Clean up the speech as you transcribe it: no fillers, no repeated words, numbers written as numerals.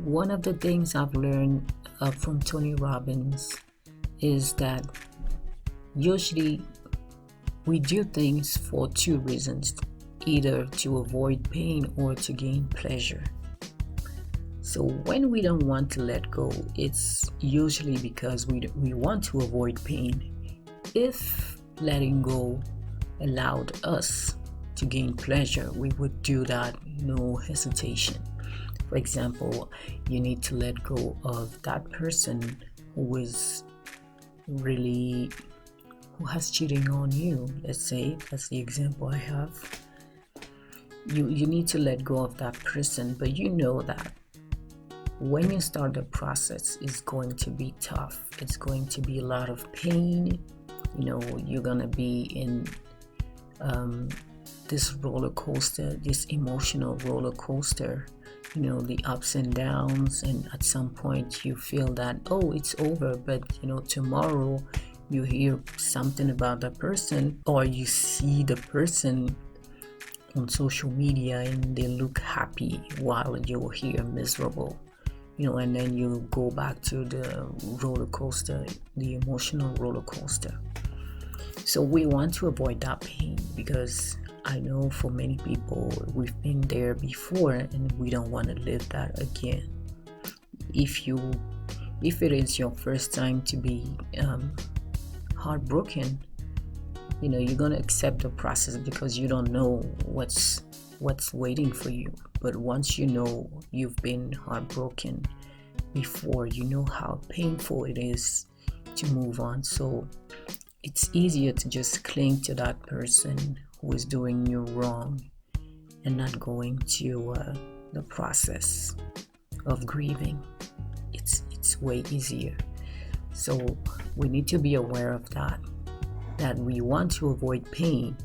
one of the things I've learned from Tony Robbins is that usually we do things for two reasons, either to avoid pain or to gain pleasure. So when we don't want to let go, it's usually because we want to avoid pain. If letting go allowed us to gain pleasure, we would do that, no hesitation. For example, you need to let go of that person who has cheating on you. Let's say that's the example I have. You need to let go of that person, but you know that when you start the process, it's going to be tough. It's going to be a lot of pain. You're gonna be in this roller coaster, this emotional roller coaster, the ups and downs, and at some point you feel that, oh, it's over, but tomorrow you hear something about the person, or you see the person on social media and they look happy while you're here miserable, and then you go back to the roller coaster, the emotional roller coaster. So we want to avoid that pain, because I know for many people we've been there before and we don't want to live that again. If it is your first time to be heartbroken, you're gonna accept the process because you don't know what's waiting for you. But once you've been heartbroken before, you know how painful it is to move on. So it's easier to just cling to that person who is doing you wrong and not going to the process of grieving. It's way easier. So we need to be aware of that we want to avoid pain,